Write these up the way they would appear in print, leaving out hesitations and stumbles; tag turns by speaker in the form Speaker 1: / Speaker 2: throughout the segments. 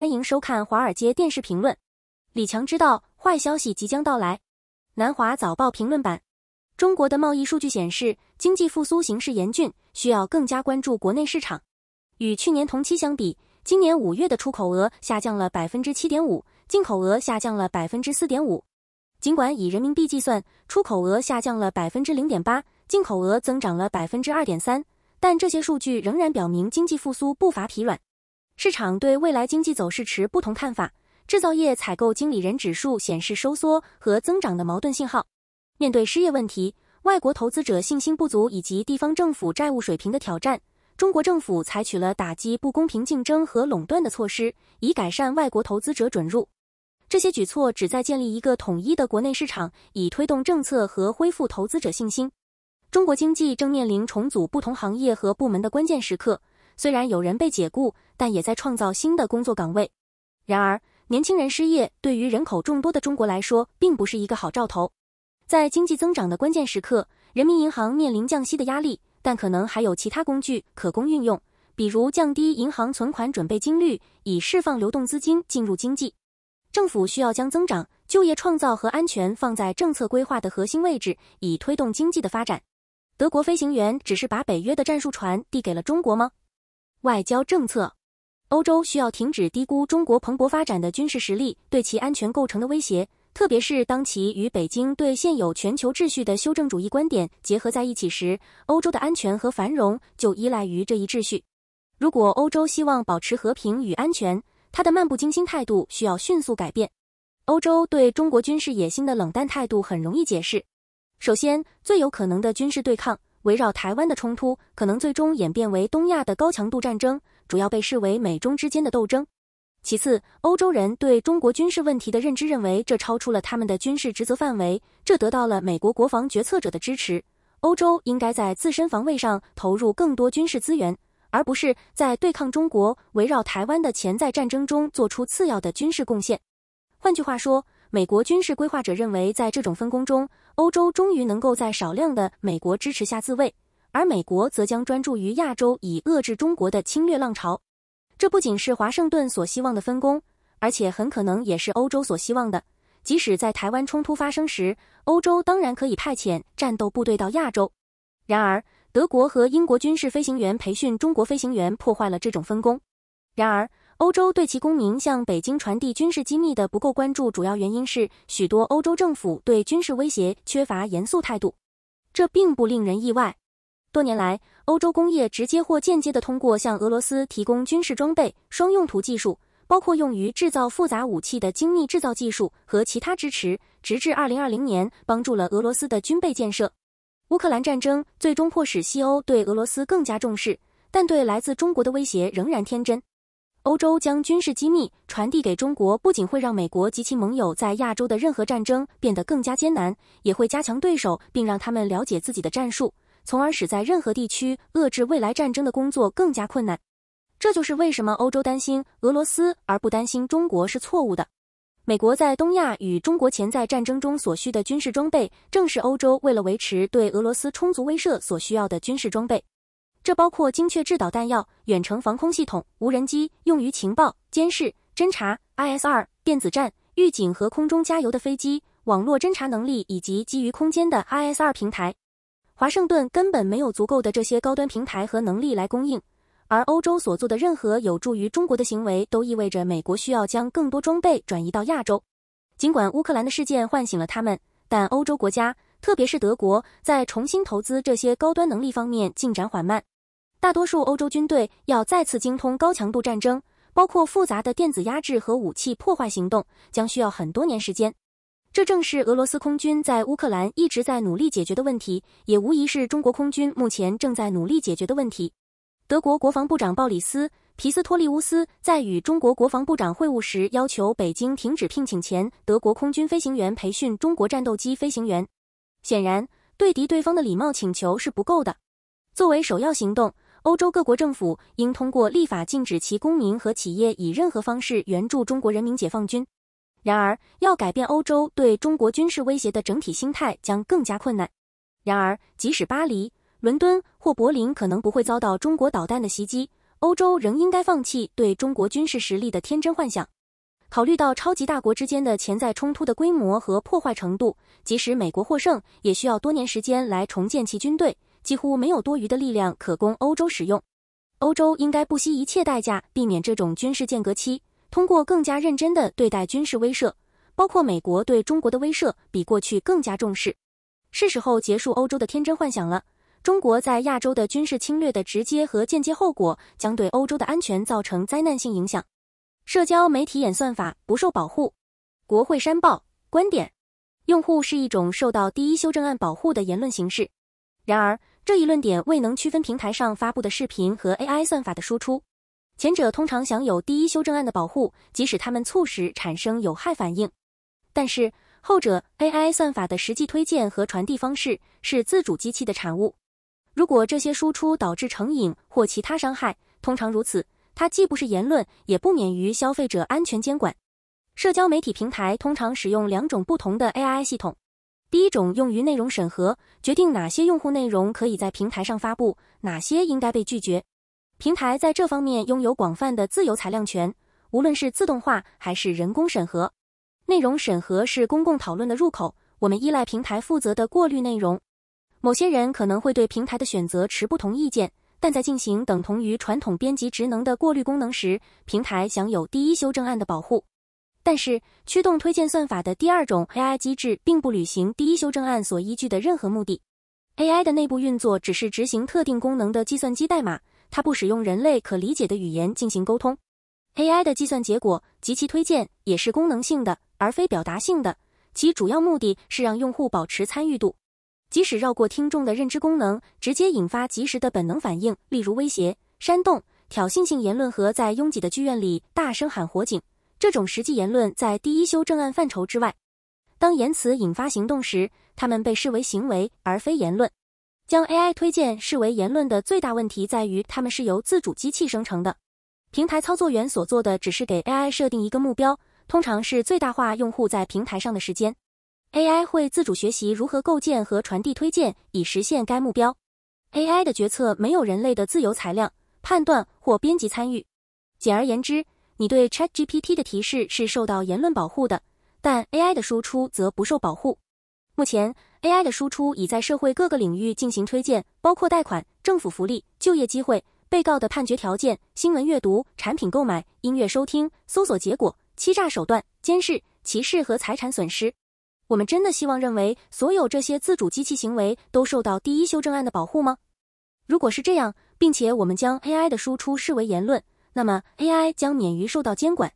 Speaker 1: 欢迎收看华尔街电视评论。李强知道坏消息即将到来。南华早报评论版：中国的贸易数据显示，经济复苏形势严峻，需要更加关注国内市场。与去年同期相比，今年5月的出口额下降了 7.5%， 进口额下降了 4.5%。尽管以人民币计算，出口额下降了 0.8%， 进口额增长了 2.3%， 但这些数据仍然表明经济复苏步伐疲软。市场对未来经济走势持不同看法，制造业采购经理人指数显示收缩和增长的矛盾信号。面对失业问题、外国投资者信心不足以及地方政府债务水平的挑战，中国政府采取了打击不公平竞争和垄断的措施，以改善外国投资者准入。这些举措旨在建立一个统一的国内市场，以推动政策和恢复投资者信心。中国经济正面临重组不同行业和部门的关键时刻，虽然有人被解雇，但也在创造新的工作岗位。然而，年轻人失业对于人口众多的中国来说，并不是一个好兆头。在经济增长的关键时刻，人民银行面临降息的压力，但可能还有其他工具可供运用，比如降低银行存款准备金率，以释放流动资金进入经济。政府需要将增长、就业创造和安全放在政策规划的核心位置，以推动经济的发展。德国飞行员只是把北约的战术船递给了中国吗？外交政策：欧洲需要停止低估中国蓬勃发展的军事实力对其安全构成的威胁，特别是当其与北京对现有全球秩序的修正主义观点结合在一起时，欧洲的安全和繁荣就依赖于这一秩序。如果欧洲希望保持和平与安全，它的漫不经心态度需要迅速改变。欧洲对中国军事野心的冷淡态度很容易解释。首先，最有可能的军事对抗围绕台湾的冲突可能最终演变为东亚的高强度战争，主要被视为美中之间的斗争。其次，欧洲人对中国军事问题的认知认为这超出了他们的军事职责范围，这得到了美国国防决策者的支持。欧洲应该在自身防卫上投入更多军事资源，而不是在对抗中国围绕台湾的潜在战争中做出次要的军事贡献。换句话说，美国军事规划者认为，在这种分工中，欧洲终于能够在少量的美国支持下自卫，而美国则将专注于亚洲以遏制中国的侵略浪潮。这不仅是华盛顿所希望的分工，而且很可能也是欧洲所希望的。即使在台湾冲突发生时，欧洲当然可以派遣战斗部队到亚洲。然而，德国和英国军事飞行员培训中国飞行员破坏了这种分工。然而，欧洲对其公民向北京传递军事机密的不够关注，主要原因是许多欧洲政府对军事威胁缺乏严肃态度。这并不令人意外。多年来，欧洲工业直接或间接地通过向俄罗斯提供军事装备、双用途技术，包括用于制造复杂武器的精密制造技术和其他支持，直至2020年帮助了俄罗斯的军备建设。乌克兰战争最终迫使西欧对俄罗斯更加重视，但对来自中国的威胁仍然天真。欧洲将军事机密传递给中国，不仅会让美国及其盟友在亚洲的任何战争变得更加艰难，也会加强对手并让他们了解自己的战术，从而使在任何地区遏制未来战争的工作更加困难。这就是为什么欧洲担心俄罗斯而不担心中国是错误的。美国在东亚与中国潜在战争中所需的军事装备，正是欧洲为了维持对俄罗斯充足威慑所需要的军事装备。这包括精确制导弹药、远程防空系统、无人机、用于情报、监视、侦察、ISR、电子战、预警和空中加油的飞机、网络侦察能力以及基于空间的 ISR 平台。华盛顿根本没有足够的这些高端平台和能力来供应，而欧洲所做的任何有助于中国的行为，都意味着美国需要将更多装备转移到亚洲。尽管乌克兰的事件唤醒了他们，但欧洲国家，特别是德国，在重新投资这些高端能力方面进展缓慢。大多数欧洲军队要再次精通高强度战争，包括复杂的电子压制和武器破坏行动，将需要很多年时间。这正是俄罗斯空军在乌克兰一直在努力解决的问题，也无疑是中国空军目前正在努力解决的问题。德国国防部长鲍里斯·皮斯托利乌斯在与中国国防部长会晤时，要求北京停止聘请前德国空军飞行员培训中国战斗机飞行员。显然，对敌对方的礼貌请求是不够的。作为首要行动，欧洲各国政府应通过立法禁止其公民和企业以任何方式援助中国人民解放军。然而，要改变欧洲对中国军事威胁的整体心态将更加困难。然而，即使巴黎、伦敦或柏林可能不会遭到中国导弹的袭击，欧洲仍应该放弃对中国军事实力的天真幻想。考虑到超级大国之间的潜在冲突的规模和破坏程度，即使美国获胜，也需要多年时间来重建其军队，几乎没有多余的力量可供欧洲使用。欧洲应该不惜一切代价避免这种军事间隔期，通过更加认真地对待军事威慑，包括美国对中国的威慑比过去更加重视。是时候结束欧洲的天真幻想了。中国在亚洲的军事侵略的直接和间接后果将对欧洲的安全造成灾难性影响。社交媒体演算法不受保护，国会山报观点：用户是一种受到第一修正案保护的言论形式。然而，这一论点未能区分平台上发布的视频和 AI 算法的输出。前者通常享有第一修正案的保护，即使它们促使产生有害反应。但是，后者 AI 算法的实际推荐和传递方式是自主机器的产物。如果这些输出导致成瘾或其他伤害，通常如此，它既不是言论，也不免于消费者安全监管。社交媒体平台通常使用两种不同的 AI 系统。第一种用于内容审核，决定哪些用户内容可以在平台上发布，哪些应该被拒绝。平台在这方面拥有广泛的自由裁量权，无论是自动化还是人工审核。内容审核是公共讨论的入口，我们依赖平台负责的过滤内容。某些人可能会对平台的选择持不同意见，但在进行等同于传统编辑职能的过滤功能时，平台享有第一修正案的保护。但是，驱动推荐算法的第二种 AI 机制并不履行第一修正案所依据的任何目的。AI 的内部运作只是执行特定功能的计算机代码，它不使用人类可理解的语言进行沟通。AI 的计算结果及其推荐也是功能性的，而非表达性的，其主要目的是让用户保持参与度。即使绕过听众的认知功能，直接引发及时的本能反应，例如威胁、煽动、挑衅性言论和在拥挤的剧院里大声喊火警，这种实际言论在第一修正案范畴之外。当言辞引发行动时，它们被视为行为而非言论。将 AI 推荐视为言论的最大问题在于它们是由自主机器生成的。平台操作员所做的只是给 AI 设定一个目标，通常是最大化用户在平台上的时间。AI 会自主学习如何构建和传递推荐，以实现该目标。AI 的决策没有人类的自由裁量、判断或编辑参与。简而言之，你对 ChatGPT 的提示是受到言论保护的，但 AI 的输出则不受保护。目前 AI 的输出已在社会各个领域进行推荐，包括贷款、政府福利、就业机会、被告的判决条件、新闻阅读、产品购买、音乐收听、搜索结果、欺诈手段、监视、歧视和财产损失。我们真的希望认为所有这些自主机器行为都受到第一修正案的保护吗？如果是这样，并且我们将 AI 的输出视为言论，那么 AI 将免于受到监管。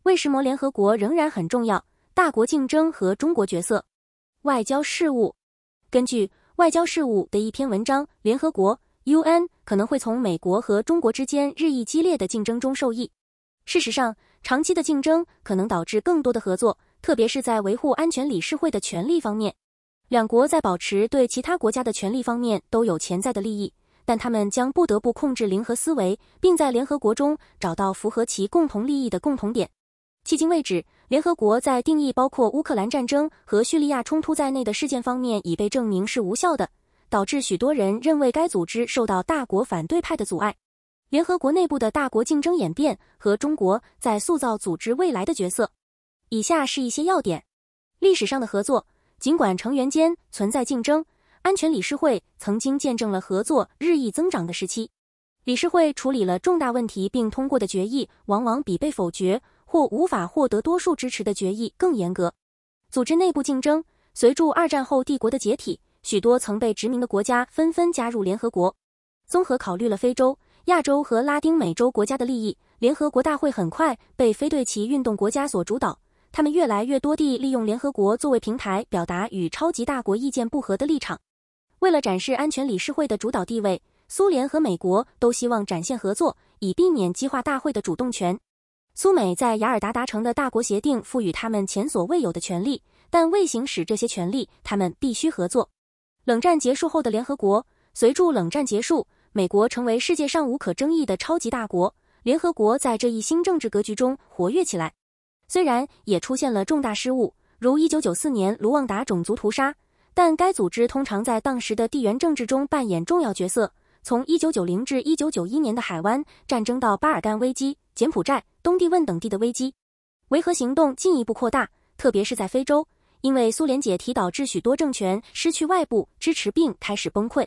Speaker 1: 为什么联合国仍然很重要？大国竞争和中国角色。外交事务。根据外交事务的一篇文章，联合国 UN 可能会从美国和中国之间日益激烈的竞争中受益。事实上，长期的竞争可能导致更多的合作，特别是在维护安全理事会的权利方面。两国在保持对其他国家的权利方面都有潜在的利益，但他们将不得不控制零和思维，并在联合国中找到符合其共同利益的共同点。迄今为止，联合国在定义包括乌克兰战争和叙利亚冲突在内的事件方面已被证明是无效的，导致许多人认为该组织受到大国反对派的阻碍。联合国内部的大国竞争演变和中国在塑造组织未来的角色。以下是一些要点。历史上的合作，尽管成员间存在竞争，安全理事会曾经见证了合作日益增长的时期。理事会处理了重大问题并通过的决议，往往比被否决或无法获得多数支持的决议更严格。组织内部竞争，随着二战后帝国的解体，许多曾被殖民的国家纷纷加入联合国。综合考虑了非洲、亚洲和拉丁美洲国家的利益，联合国大会很快被非对齐运动国家所主导。他们越来越多地利用联合国作为平台，表达与超级大国意见不合的立场。为了展示安全理事会的主导地位，苏联和美国都希望展现合作，以避免激化大会的主动权。苏美在雅尔达达成的大国协定赋予他们前所未有的权利，但为行使这些权利，他们必须合作。冷战结束后的联合国，随着冷战结束，美国成为世界上无可争议的超级大国，联合国在这一新政治格局中活跃起来。虽然也出现了重大失误，如1994年卢旺达种族屠杀，但该组织通常在当时的地缘政治中扮演重要角色，从1990至1991年的海湾战争到巴尔干危机、柬埔寨、东帝汶等地的危机，维和行动进一步扩大，特别是在非洲，因为苏联解体导致许多政权失去外部支持并开始崩溃。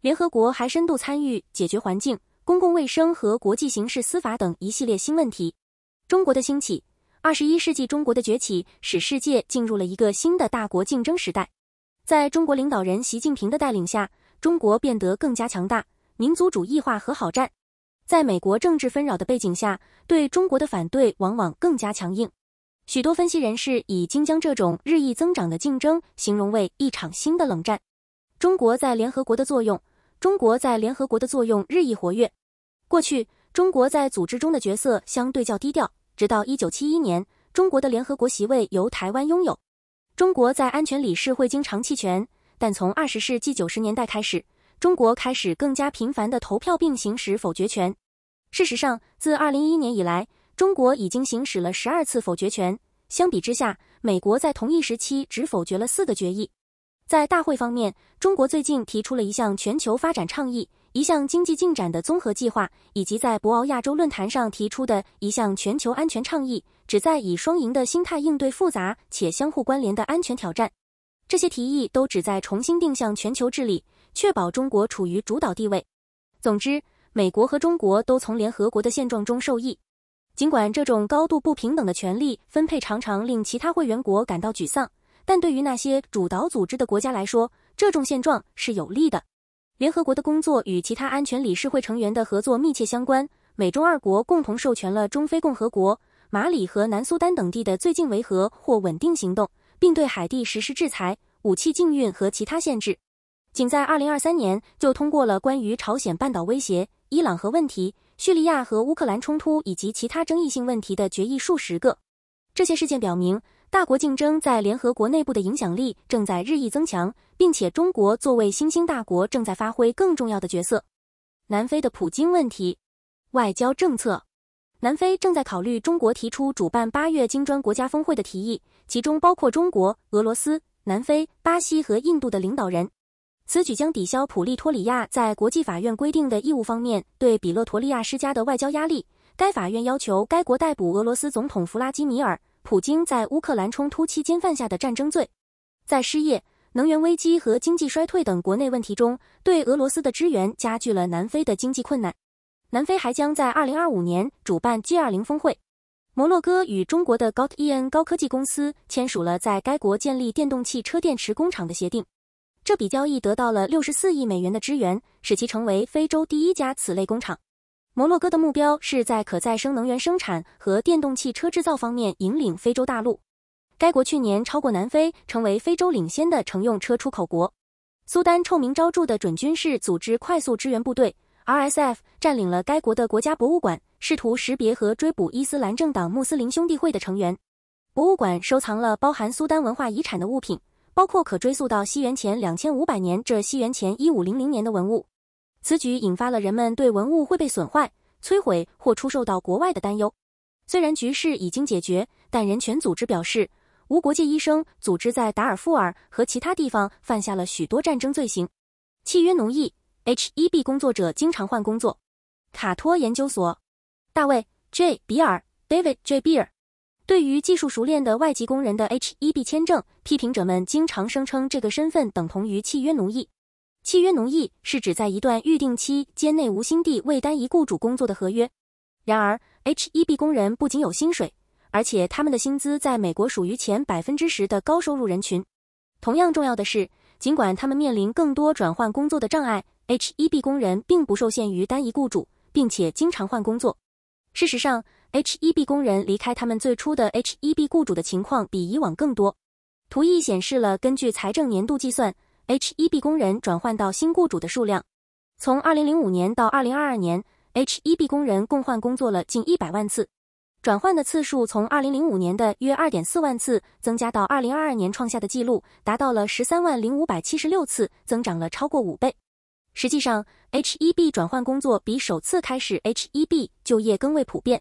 Speaker 1: 联合国还深度参与解决环境、公共卫生和国际刑事司法等一系列新问题。中国的兴起，21世纪中国的崛起使世界进入了一个新的大国竞争时代。在中国领导人习近平的带领下，中国变得更加强大，民族主义化和好战。在美国政治纷扰的背景下，对中国的反对往往更加强硬。许多分析人士已经将这种日益增长的竞争形容为一场新的冷战。中国在联合国的作用日益活跃。过去，中国在组织中的角色相对较低调，直到1971年，中国的联合国席位由台湾拥有。中国在安全理事会经常弃权，但从20世纪90年代开始，中国开始更加频繁地投票并行使否决权。事实上，自2011年以来，中国已经行使了12次否决权。相比之下，美国在同一时期只否决了4个决议。在大会方面，中国最近提出了一项全球发展倡议，一项经济进展的综合计划，以及在博鳌亚洲论坛上提出的一项全球安全倡议，旨在以双赢的心态应对复杂且相互关联的安全挑战。这些提议都旨在重新定向全球治理，确保中国处于主导地位。总之，美国和中国都从联合国的现状中受益。尽管这种高度不平等的权力分配常常令其他会员国感到沮丧，但对于那些主导组织的国家来说，这种现状是有利的。联合国的工作与其他安全理事会成员的合作密切相关。美中2国共同授权了中非共和国、马里和南苏丹等地的最近维和或稳定行动，并对海地实施制裁、武器禁运和其他限制。仅在2023年就通过了关于朝鲜半岛威胁、伊朗核问题、叙利亚和乌克兰冲突以及其他争议性问题的决议数十个。这些事件表明，大国竞争在联合国内部的影响力正在日益增强，并且中国作为新兴大国正在发挥更重要的角色。南非的普京问题，外交政策。南非正在考虑中国提出主办8月金砖国家峰会的提议，其中包括中国、俄罗斯、南非、巴西和印度的领导人。此举将抵消普利托里亚在国际法院规定的义务方面对比勒陀利亚施加的外交压力。该法院要求该国逮捕俄罗斯总统弗拉基米尔·普京在乌克兰冲突期间犯下的战争罪。在失业、能源危机和经济衰退等国内问题中，对俄罗斯的支援加剧了南非的经济困难。南非还将在2025年主办 G20 峰会。摩洛哥与中国的 GOTEN 高科技公司签署了在该国建立电动汽车电池工厂的协定。这笔交易得到了64亿美元的支援，使其成为非洲第1家此类工厂。摩洛哥的目标是在可再生能源生产和电动汽车制造方面引领非洲大陆。该国去年超过南非，成为非洲领先的乘用车出口国。苏丹臭名昭著的准军事组织快速支援部队 RSF 占领了该国的国家博物馆，试图识别和追捕伊斯兰政党穆斯林兄弟会的成员。博物馆收藏了包含苏丹文化遗产的物品，包括可追溯到西元前2500年至西元前1500年的文物。此举引发了人们对文物会被损坏、摧毁或出售到国外的担忧。虽然局势已经解决，但人权组织表示，无国界医生组织在达尔富尔和其他地方犯下了许多战争罪行。契约奴役 HEB 工作者经常换工作。卡托研究所，大卫 J. 比尔 David J. Beer。对于技术熟练的外籍工人的 HEB 签证，批评者们经常声称这个身份等同于契约奴役。契约奴役是指在一段预定期间内无心地为单一雇主工作的合约。然而 HEB 工人不仅有薪水，而且他们的薪资在美国属于前10%的高收入人群。同样重要的是，尽管他们面临更多转换工作的障碍， HEB 工人并不受限于单一雇主，并且经常换工作。事实上， HEB 工人离开他们最初的 HEB 雇主的情况比以往更多。图一显示了根据财政年度计算HEB 工人转换到新雇主的数量。从2005年到2022年 HEB 工人共换工作了近100万次，转换的次数从2005年的约 2.4 万次增加到2022年创下的纪录，达到了130576次，增长了超过5倍。实际上 HEB 转换工作比首次开始 HEB 就业更为普遍。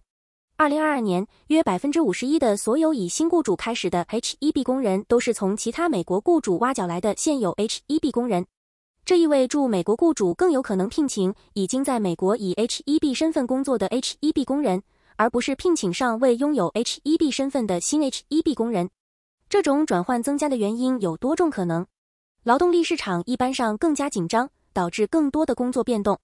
Speaker 1: 2022年，约 51% 的所有以新雇主开始的 HEB 工人都是从其他美国雇主挖角来的现有 HEB 工人。这意味着美国雇主更有可能聘请已经在美国以 H-1B 身份工作的 H-1B 工人，而不是聘请尚未拥有 H-1B 身份的新 H-1B 工人。这种转换增加的原因有多种可能。劳动力市场一般上更加紧张，导致更多的工作变动。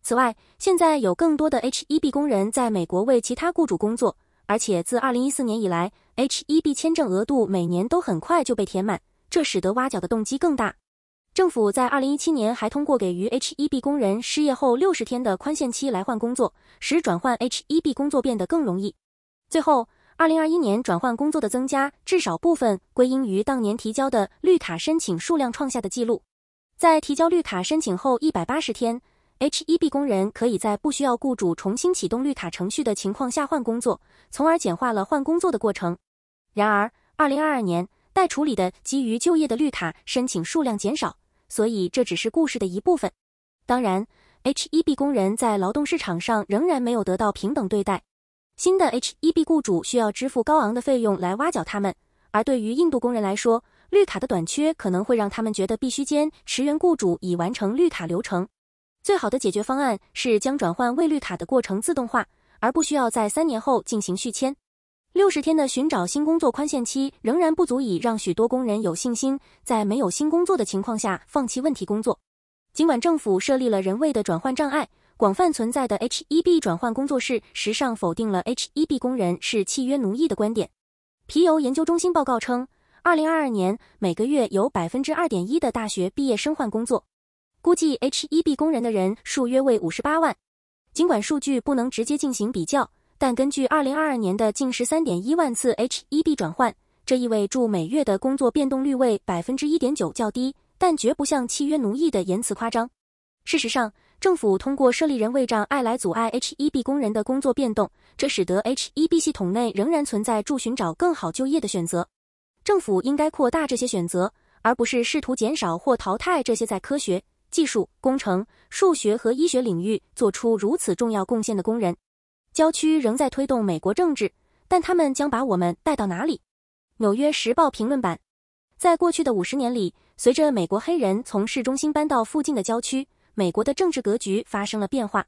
Speaker 1: 此外，现在有更多的 H-1B 工人在美国为其他雇主工作，而且自2014年以来 ，H-1B 签证额度每年都很快就被填满，这使得挖角的动机更大。政府在2017年还通过给予 H-1B 工人失业后60天的宽限期来换工作，使转换 H-1B 工作变得更容易。最后，2021年转换工作的增加，至少部分归因于当年提交的绿卡申请数量创下的纪录。在提交绿卡申请后180天，H-1B 工人可以在不需要雇主重新启动绿卡程序的情况下换工作，从而简化了换工作的过程。然而，2022年待处理的基于就业的绿卡申请数量减少，所以这只是故事的一部分。当然 ，H-1B 工人在劳动市场上仍然没有得到平等对待。新的 H-1B 雇主需要支付高昂的费用来挖角他们，而对于印度工人来说，绿卡的短缺可能会让他们觉得必须驰援雇主以完成绿卡流程。最好的解决方案是将转换未绿卡的过程自动化，而不需要在3年后进行续签。60天的寻找新工作宽限期仍然不足以让许多工人有信心在没有新工作的情况下放弃问题工作。尽管政府设立了人为的转换障碍，广泛存在的 H-1B 转换工作室时尚否定了 H-1B 工人是契约奴役的观点。皮尤研究中心报告称，2022年每个月有 2.1% 的大学毕业生换工作，估计 H-1B 工人的人数约为58万。尽管数据不能直接进行比较，但根据2022年的近13.1万次 H-1B 转换，这意味着每月的工作变动率为 1.9% 较低，但绝不像契约奴役的言辞夸张。事实上，政府通过设立人为障碍来阻碍 H-1B 工人的工作变动，这使得 H-1B 系统内仍然存在助寻找更好就业的选择。政府应该扩大这些选择，而不是试图减少或淘汰这些在科学、技术、工程、数学和医学领域做出如此重要贡献的工人。郊区仍在推动美国政治，但他们将把我们带到哪里？纽约时报评论版。在过去的50年里，随着美国黑人从市中心搬到附近的郊区，美国的政治格局发生了变化。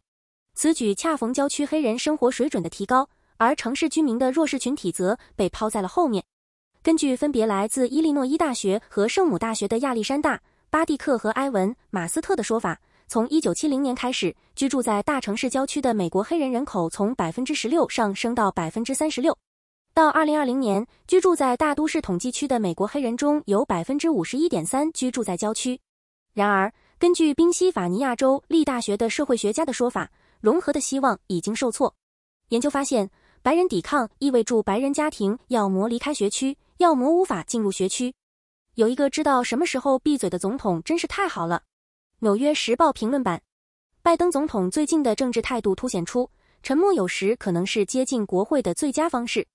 Speaker 1: 此举恰逢郊区黑人生活水准的提高，而城市居民的弱势群体则被抛在了后面。根据分别来自伊利诺伊大学和圣母大学的亚历山大、巴蒂克和埃文·马斯特的说法，从1970年开始，居住在大城市郊区的美国黑人人口从 16% 上升到 36%。到2020年，居住在大都市统计区的美国黑人中有 51.3% 居住在郊区。然而，根据宾夕法尼亚州立大学的社会学家的说法，融合的希望已经受挫。研究发现，白人抵抗意味着白人家庭要么离开学区，要么无法进入学区。有一个知道什么时候闭嘴的总统真是太好了。纽约时报评论版。拜登总统最近的政治态度凸显出，沉默有时可能是接近国会的最佳方式。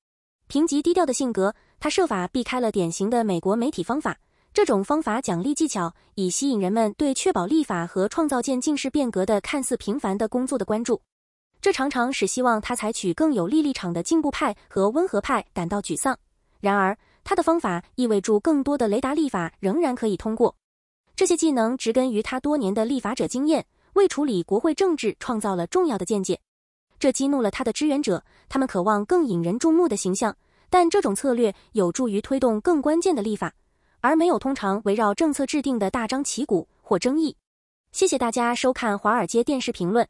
Speaker 1: 凭藉低调的性格，他设法避开了典型的美国媒体方法。这种方法奖励技巧，以吸引人们对确保立法和创造渐进式变革的看似平凡的工作的关注。这常常使希望他采取更有利立场的进步派和温和派感到沮丧。然而，他的方法意味着更多的雷达立法仍然可以通过。这些技能植根于他多年的立法者经验，为处理国会政治创造了重要的见解。这激怒了他的支援者，他们渴望更引人注目的形象，但这种策略有助于推动更关键的立法，而没有通常围绕政策制定的大张旗鼓或争议。谢谢大家收看华尔街电视评论。